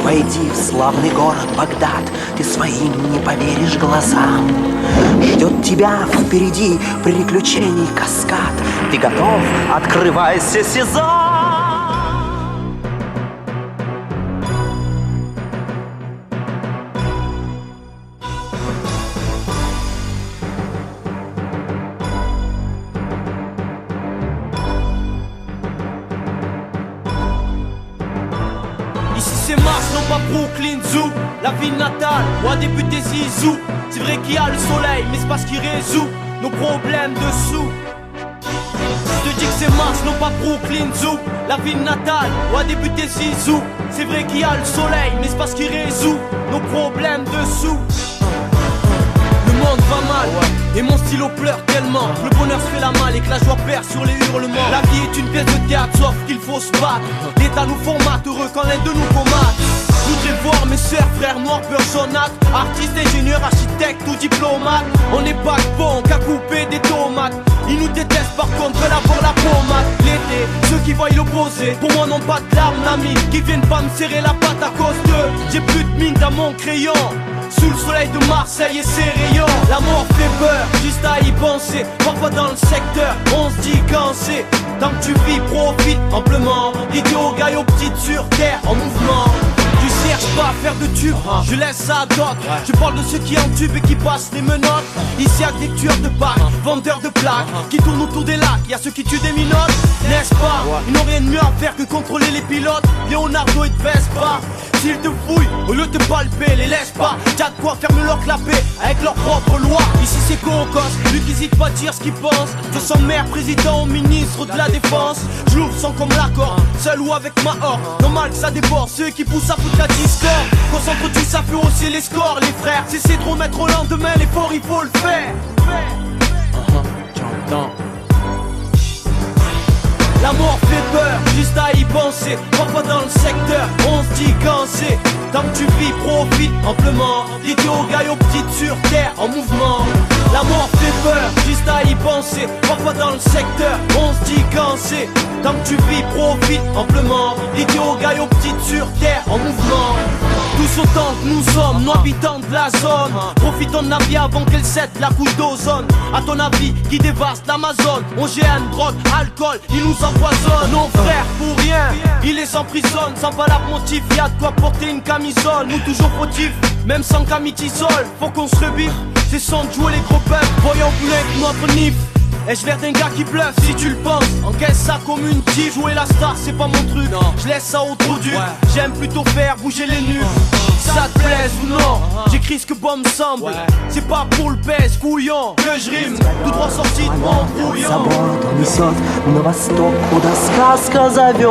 Войди в славный город Багдад, ты своим не поверишь глазам. Ждет тебя впереди приключений каскад. Ты готов? Открывайся, сезон! Ici c'est Mars, non pas Brooklyn Zoo. La ville natale, où a débuté Zizou. C'est vrai qu'il y a le soleil, mais c'est parce qu'il résout nos problèmes de sous. Je te dis que c'est Mars, non pas Brooklyn Zoo. La ville natale, où a débuté Zizou. C'est vrai qu'il y a le soleil, mais c'est parce qu'il résout nos problèmes de sous. Le monde va mal, et mon stylo pleure tellement. Le bonheur se fait la malle et que la joie perd sur les hurlements. La vie est une pièce de théâtre, sauf qu'il faut se battre. L'État nous formate, heureux quand l'un de nous commate. Je voudrais voir mes sœurs, frères noirs, personnages, artistes, ingénieurs, architectes ou diplomates. On n'est pas bon qu'à couper des tomates. Ils nous détestent par contre, veulent avoir la pommade. L'été, ceux qui voient l'opposé, pour moi n'ont pas de larmes d'amis, qui viennent pas me serrer la patte à cause d'eux. J'ai plus de mine dans mon crayon. Sous le soleil de Marseille et ses rayons. La mort fait peur, juste à y penser. Parfois dans le secteur, on se dit quand c'est. Tant que tu vis, profite amplement. Idiot, gars aux petites sur terre, en mouvement. Tu cherches pas à faire de tube, je laisse ça à d'autres. Je parle de ceux qui entubent et qui passent les menottes. Ici y'a des tueurs de bacs, vendeurs de plaques, qui tournent autour des lacs, y'a ceux qui tuent des minottes. N'est-ce pas, ils n'ont rien de mieux à faire que contrôler les pilotes. Leonardo et Vespa, s'ils te fouillent, au lieu de te palper, les laisse pas. T'as de quoi fermer leur clapet avec leurs propres lois. Ici c'est Cocos, lui qui hésite pas à dire ce qu'il pense. De son maire, président, ministre de la défense. Je l'ouvre sans comme l'accord, seul ou avec ma horde. Normal que ça déborde, ceux qui poussent à foutre la discorde. Concentre-tu, ça fait hausser les scores, les frères. Cessez de remettre au lendemain, l'effort il faut le faire. J'entends. La mort fait peur, juste à y penser. Parfois dans le secteur, on se dit quand c'est. Tant que tu vis, profite amplement. Idiot, gars aux petites sur terre, en mouvement. La mort fait peur, juste à y penser. Parfois dans le secteur, on se dit quand c'est. Tant que tu vis, profite amplement. Idiot, gars aux petites sur terre, en mouvement. Tous autant que nous sommes, nous habitants de la zone. Profitons de la vie avant qu'elle cède la couche d'ozone. À ton avis, qui dévaste l'Amazone. OGM, drogue, alcool, ils nous empoisonnent. Nos frères pour rien, ils les emprisonnent. Sans valable motif, y'a de quoi porter une camisole. Nous toujours fautifs, même sans camitisole. Faut qu'on se rebiffe, c'est sans jouer les gros peuples. Voyons plus avec notre nif. Ai-je l'air d'un gars qui bluffe si tu le penses? Encaisse ça comme une tige. Jouer la star c'est pas mon truc, je laisse ça au trou dur. J'aime plutôt faire bouger les nues. Ça te plaise ou non, j'écris ce que bon me semble. C'est pas pour le pèse couillon que je rime. Tout droit sorti de mon brouillon. За бортом несет на восток, куда сказка зовет.